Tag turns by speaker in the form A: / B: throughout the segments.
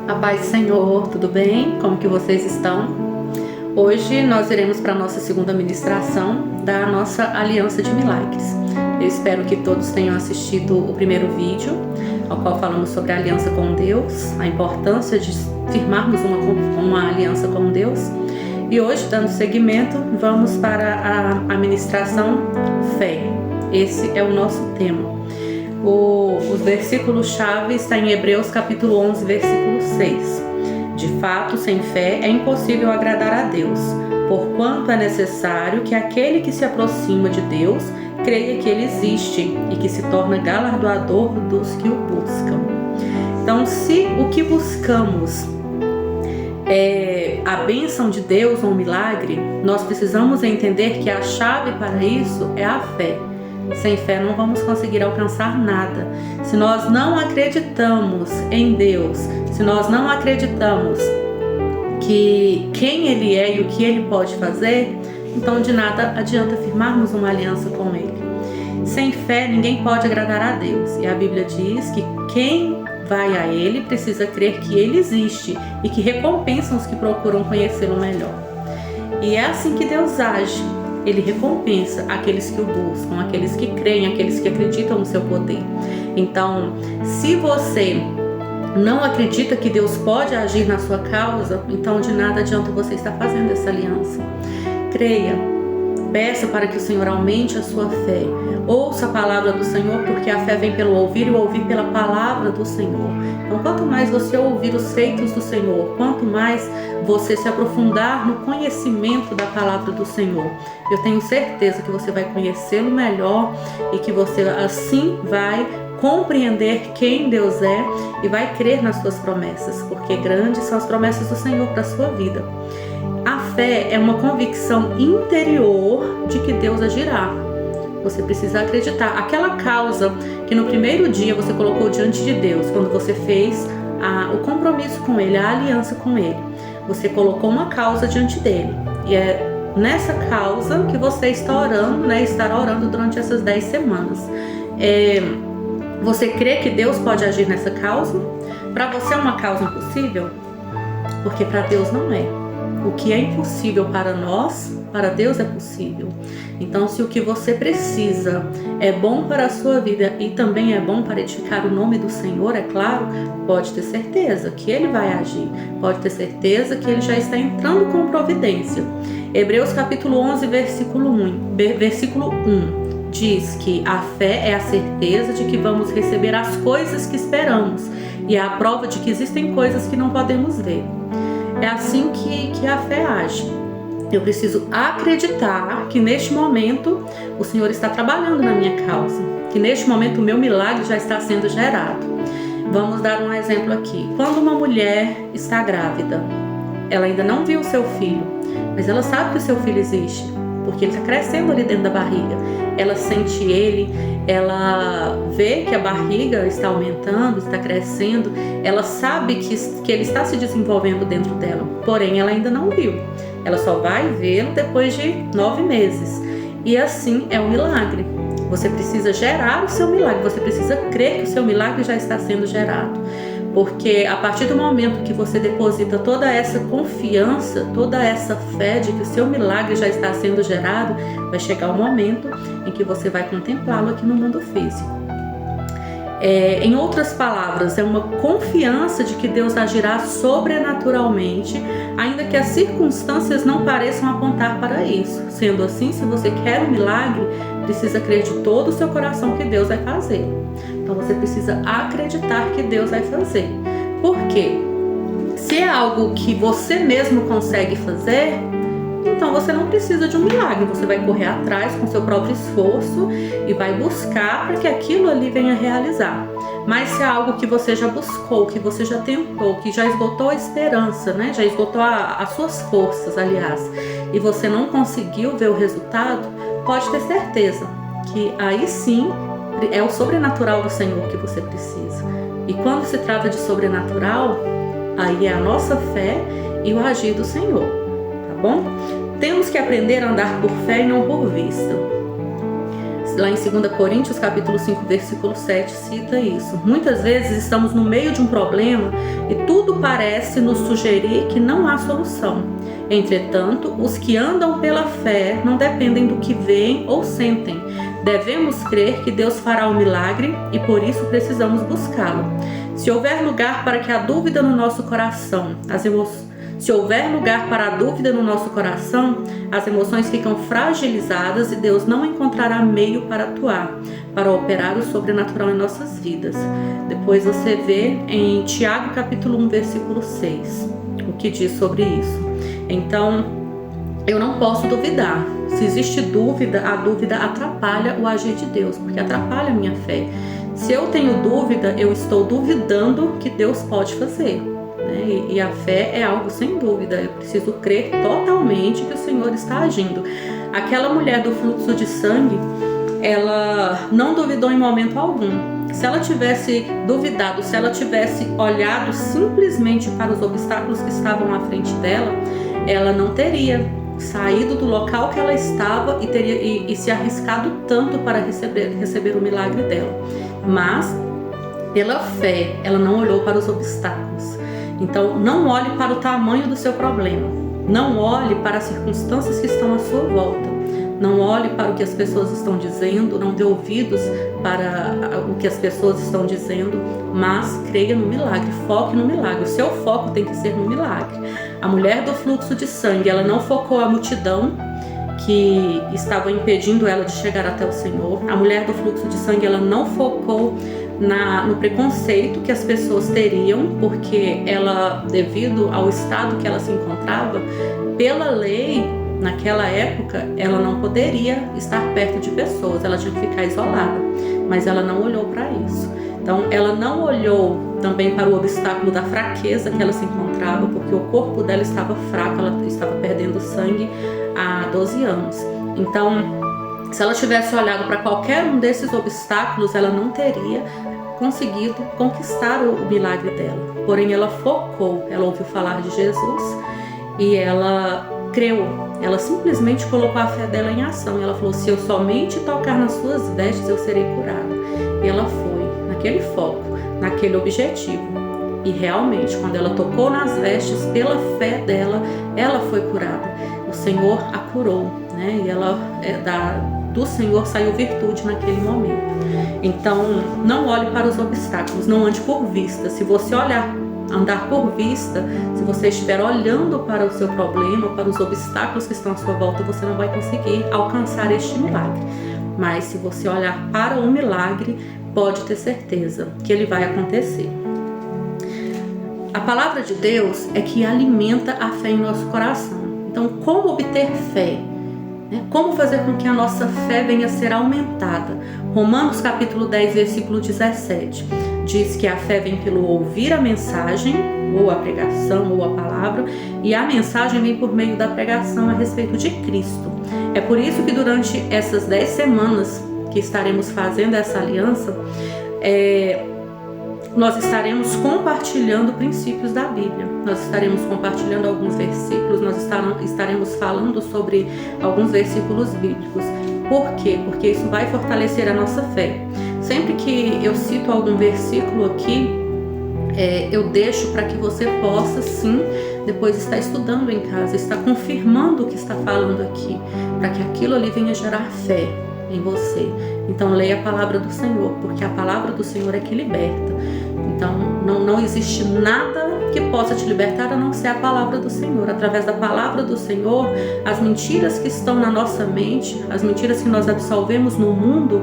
A: A paz do Senhor, tudo bem? Como que vocês estão? Hoje nós iremos para a nossa segunda ministração da nossa Aliança de Milagres. Eu espero que todos tenham assistido o primeiro vídeo, ao qual falamos sobre a aliança com Deus, a importância de firmarmos uma aliança com Deus. E hoje, dando seguimento, vamos para a ministração Fé. Esse é o nosso tema. Os versículos-chave está em Hebreus capítulo 11, versículo 6. De fato, sem fé é impossível agradar a Deus, porquanto é necessário que aquele que se aproxima de Deus creia que Ele existe e que se torna galardoador dos que o buscam. Então, se o que buscamos é a bênção de Deus ou um milagre, nós precisamos entender que a chave para isso é a fé. Sem fé não vamos conseguir alcançar nada. Se nós não acreditamos em Deus, se nós não acreditamos que quem Ele é e o que Ele pode fazer, então de nada adianta firmarmos uma aliança com Ele. Sem fé ninguém pode agradar a Deus. E a Bíblia diz que quem vai a Ele precisa crer que Ele existe e que recompensa os que procuram conhecê-lo melhor. E é assim que Deus age. Ele recompensa aqueles que o buscam, aqueles que creem, aqueles que acreditam no seu poder. Então, se você não acredita que Deus pode agir na sua causa, então de nada adianta você estar fazendo essa aliança. Creia, peça para que o Senhor aumente a sua fé. Ouça a palavra do Senhor, porque a fé vem pelo ouvir e o ouvir pela palavra do Senhor. Então, quanto mais você ouvir os feitos do Senhor, quanto mais você se aprofundar no conhecimento da palavra do Senhor, eu tenho certeza que você vai conhecê-lo melhor e que você assim vai compreender quem Deus é e vai crer nas suas promessas, porque grandes são as promessas do Senhor para a sua vida. A fé é uma convicção interior de que Deus agirá. Você precisa acreditar. Aquela causa que no primeiro dia você colocou diante de Deus, quando você fez o compromisso com Ele, a aliança com Ele, você colocou uma causa diante dele. E é nessa causa que você está orando, estará orando durante essas 10 semanas. Você crê que Deus pode agir nessa causa? Para você é uma causa impossível? Porque para Deus não é. O que é impossível para nós, para Deus é possível. Então, se o que você precisa é bom para a sua vida e também é bom para edificar o nome do Senhor, é claro, pode ter certeza que Ele vai agir. Pode ter certeza que Ele já está entrando com providência. Hebreus capítulo 11, versículo 1 diz que a fé é a certeza de que vamos receber as coisas que esperamos e é a prova de que existem coisas que não podemos ver. É assim que a fé age. Eu preciso acreditar que neste momento o Senhor está trabalhando na minha causa, que neste momento o meu milagre já está sendo gerado. Vamos dar um exemplo aqui. Quando uma mulher está grávida, ela ainda não viu o seu filho, mas ela sabe que o seu filho existe, porque ele está crescendo ali dentro da barriga. Ela sente ele, ela vê que a barriga está aumentando, está crescendo, ela sabe que ele está se desenvolvendo dentro dela, porém ela ainda não viu. Ela só vai vê-lo depois de 9 meses. E assim é um milagre. Você precisa gerar o seu milagre, você precisa crer que o seu milagre já está sendo gerado. Porque a partir do momento que você deposita toda essa confiança, toda essa fé de que o seu milagre já está sendo gerado, vai chegar o momento em que você vai contemplá-lo aqui no mundo físico. Em outras palavras, é uma confiança de que Deus agirá sobrenaturalmente, ainda que as circunstâncias não pareçam apontar para isso. Sendo assim, se você quer um milagre, precisa crer de todo o seu coração que Deus vai fazer. Então você precisa acreditar que Deus vai fazer. Por quê? Se é algo que você mesmo consegue fazer, então você não precisa de um milagre. Você vai correr atrás com seu próprio esforço e vai buscar para que aquilo ali venha realizar. Mas se é algo que você já buscou, que você já tentou, que já esgotou a esperança, já esgotou as suas forças, aliás, e você não conseguiu ver o resultado, pode ter certeza que aí sim é o sobrenatural do Senhor que você precisa. E quando se trata de sobrenatural, aí é a nossa fé e o agir do Senhor, tá bom? Temos que aprender a andar por fé e não por vista. lá em 2 Coríntios, capítulo 5, versículo 7, cita isso. Muitas vezes estamos no meio de um problema e tudo parece nos sugerir que não há solução. Entretanto, os que andam pela fé não dependem do que veem ou sentem. Devemos crer que Deus fará o milagre e por isso precisamos buscá-lo. Se houver lugar para a dúvida no nosso coração, as emoções ficam fragilizadas e Deus não encontrará meio para atuar, para operar o sobrenatural em nossas vidas. Depois você vê em Tiago capítulo 1, versículo 6, o que diz sobre isso. Então, eu não posso duvidar. Se existe dúvida, a dúvida atrapalha o agir de Deus, porque atrapalha a minha fé. Se eu tenho dúvida, eu estou duvidando que Deus pode fazer, né? E a fé é algo sem dúvida. Eu preciso crer totalmente que o Senhor está agindo. Aquela mulher do fluxo de sangue, ela não duvidou em momento algum. Se ela tivesse duvidado, se ela tivesse olhado simplesmente para os obstáculos que estavam à frente dela, ela não teria saído do local que ela estava e se arriscado tanto para receber o milagre dela. Mas, pela fé, ela não olhou para os obstáculos. Então, não olhe para o tamanho do seu problema. Não olhe para as circunstâncias que estão à sua volta. Não olhe para o que as pessoas estão dizendo, não dê ouvidos para o que as pessoas estão dizendo, mas creia no milagre, foque no milagre. O seu foco tem que ser no milagre. A mulher do fluxo de sangue, ela não focou a multidão que estava impedindo ela de chegar até o Senhor. A mulher do fluxo de sangue, ela não focou no preconceito que as pessoas teriam, porque ela, devido ao estado que ela se encontrava, pela lei, naquela época, ela não poderia estar perto de pessoas, ela tinha que ficar isolada, mas ela não olhou para isso. Então, ela não olhou também para o obstáculo da fraqueza que ela se encontrava, porque o corpo dela estava fraco, ela estava perdendo sangue há 12 anos. Então, se ela tivesse olhado para qualquer um desses obstáculos, ela não teria conseguido conquistar o milagre dela. Porém, ela focou, ela ouviu falar de Jesus e ela creu. Ela simplesmente colocou a fé dela em ação. Ela falou: se eu somente tocar nas suas vestes, eu serei curada. E ela foi naquele foco, naquele objetivo. E realmente, quando ela tocou nas vestes, pela fé dela, ela foi curada. O Senhor a curou, né? E ela, do Senhor saiu virtude naquele momento. Então, não olhe para os obstáculos, não ande por vista. Se você andar por vista, se você estiver olhando para o seu problema, para os obstáculos que estão à sua volta, você não vai conseguir alcançar este milagre. Mas se você olhar para o milagre, pode ter certeza que ele vai acontecer. A palavra de Deus é que alimenta a fé em nosso coração. Então, como obter fé? Como fazer com que a nossa fé venha a ser aumentada? Romanos capítulo 10, versículo 17, diz que a fé vem pelo ouvir a mensagem, ou a pregação, ou a palavra, e a mensagem vem por meio da pregação a respeito de Cristo. É por isso que durante essas 10 semanas que estaremos fazendo essa aliança, nós estaremos compartilhando princípios da Bíblia. Nós estaremos compartilhando alguns versículos, nós estaremos falando sobre alguns versículos bíblicos. Por quê? Porque isso vai fortalecer a nossa fé. Sempre que eu cito algum versículo aqui, eu deixo para que você possa, sim, depois estar estudando em casa, estar confirmando o que está falando aqui, para que aquilo ali venha gerar fé em você. Então, leia a palavra do Senhor, porque a palavra do Senhor é que liberta. Então, não existe nada que possa te libertar a não ser a palavra do Senhor. Através da palavra do Senhor, as mentiras que estão na nossa mente, as mentiras que nós absolvemos no mundo,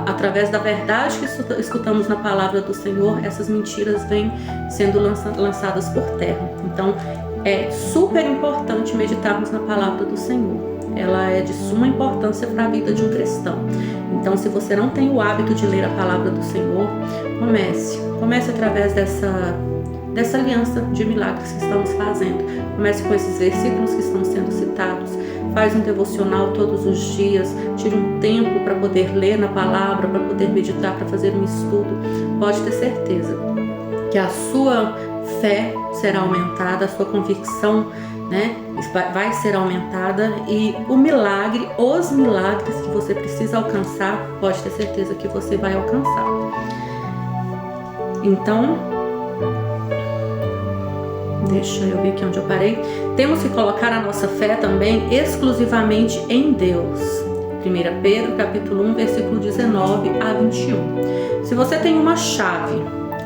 A: através da verdade que escutamos na palavra do Senhor, essas mentiras vêm sendo lançadas por terra. Então, é super importante meditarmos na palavra do Senhor. Ela é de suma importância para a vida de um cristão. Então, se você não tem o hábito de ler a palavra do Senhor, comece através dessa aliança de milagres que estamos fazendo. Comece com esses versículos que estão sendo citados. Faz um devocional todos os dias, tire um tempo para poder ler na palavra, para poder meditar, para fazer um estudo. Pode ter certeza que a sua fé será aumentada, a sua convicção né, vai ser aumentada, e o milagre, os milagres que você precisa alcançar, pode ter certeza que você vai alcançar. Então, deixa eu ver aqui onde eu parei. Temos que colocar a nossa fé também exclusivamente em Deus. 1 Pedro, capítulo 1, versículo 19 a 21. Se você tem uma chave,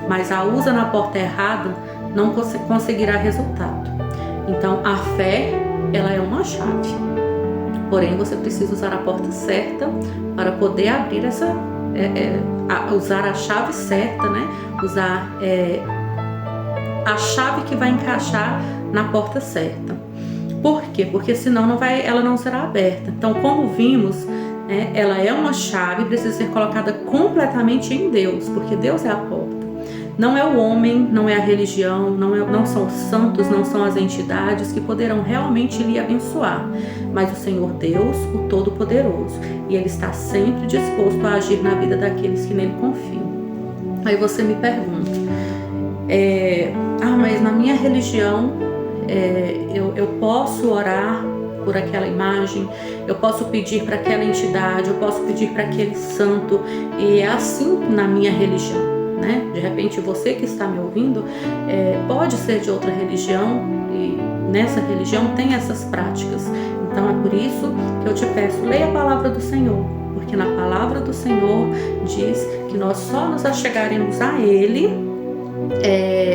A: mas a usa na porta errada, não conseguirá resultado. Então, a fé, ela é uma chave. Porém, você precisa usar a porta certa para poder abrir essa... usar a chave certa, né? Usar a chave que vai encaixar na porta certa. Por quê? Porque senão ela não será aberta. Então, como vimos, ela é uma chave, precisa ser colocada completamente em Deus, porque Deus é a porta. Não é o homem, não é a religião, não são os santos, não são as entidades que poderão realmente lhe abençoar, mas o Senhor Deus, o Todo-Poderoso, e Ele está sempre disposto a agir na vida daqueles que nele confiam. Aí você me pergunta, mas na minha religião eu posso orar por aquela imagem, eu posso pedir para aquela entidade, eu posso pedir para aquele santo, e é assim na minha religião. Né? De repente você que está me ouvindo pode ser de outra religião, e nessa religião tem essas práticas. Então é por isso que eu te peço, leia a palavra do Senhor, porque na palavra do Senhor diz que nós só nos achegaremos a Ele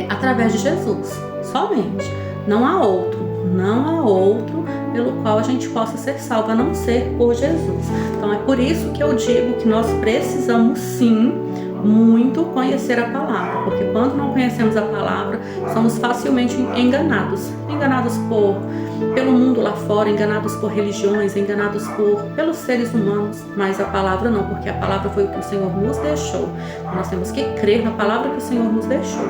A: através de Jesus, somente. Não há outro pelo qual a gente possa ser salvo, a não ser por Jesus. Então é por isso que eu digo que nós precisamos sim muito conhecer a palavra, porque quando não conhecemos a palavra, somos facilmente enganados pelo mundo lá fora, enganados por religiões, enganados pelos seres humanos, mas a palavra não, porque a palavra foi o que o Senhor nos deixou. Nós temos que crer na palavra que o Senhor nos deixou.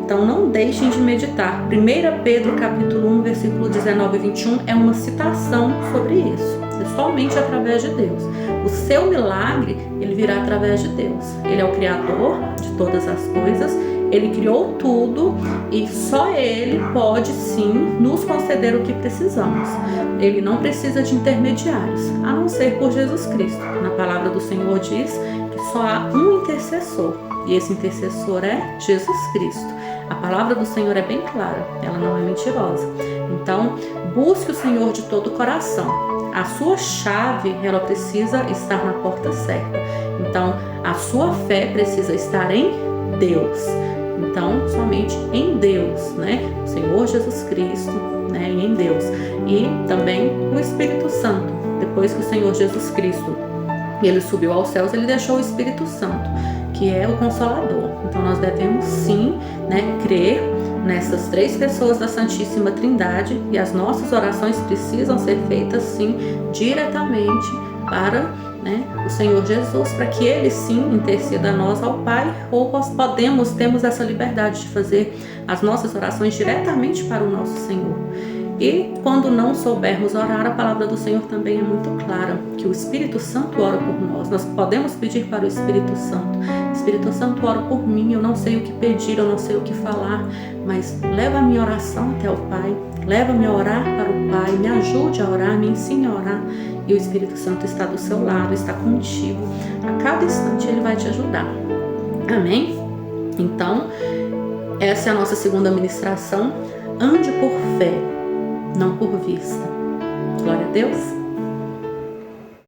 A: Então não deixem de meditar. 1 Pedro capítulo 1, versículo 19 e 21 é uma citação sobre isso. É somente através de Deus. O seu milagre, ele virá através de Deus. Ele é o Criador de todas as coisas. Ele criou tudo e só Ele pode sim nos conceder o que precisamos. Ele não precisa de intermediários, a não ser por Jesus Cristo. Na palavra do Senhor diz que só há um intercessor, e esse intercessor é Jesus Cristo. A palavra do Senhor é bem clara, ela não é mentirosa. Então, busque o Senhor de todo o coração. A sua chave, ela precisa estar na porta certa. Então, a sua fé precisa estar em Deus. Então, somente em Deus, né? O Senhor Jesus Cristo, né? E em Deus. E também o Espírito Santo. Depois que o Senhor Jesus Cristo, ele subiu aos céus, ele deixou o Espírito Santo, que é o Consolador. Então, nós devemos sim, né, crer nessas três pessoas da Santíssima Trindade, e as nossas orações precisam ser feitas sim diretamente para o Senhor Jesus, para que Ele sim interceda a nós ao Pai, ou nós temos essa liberdade de fazer as nossas orações diretamente para o nosso Senhor. E quando não soubermos orar, a palavra do Senhor também é muito clara, que o Espírito Santo ora por nós. Nós podemos pedir para o Espírito Santo: Espírito Santo, ora por mim, eu não sei o que pedir, eu não sei o que falar, mas leva a minha oração até o Pai, leva-me a orar para o Pai, me ajude a orar, me ensine a orar. E o Espírito Santo está do seu lado, está contigo. A cada instante Ele vai te ajudar. Amém? Então, essa é a nossa segunda ministração. Ande por fé, não por vista. Glória a Deus.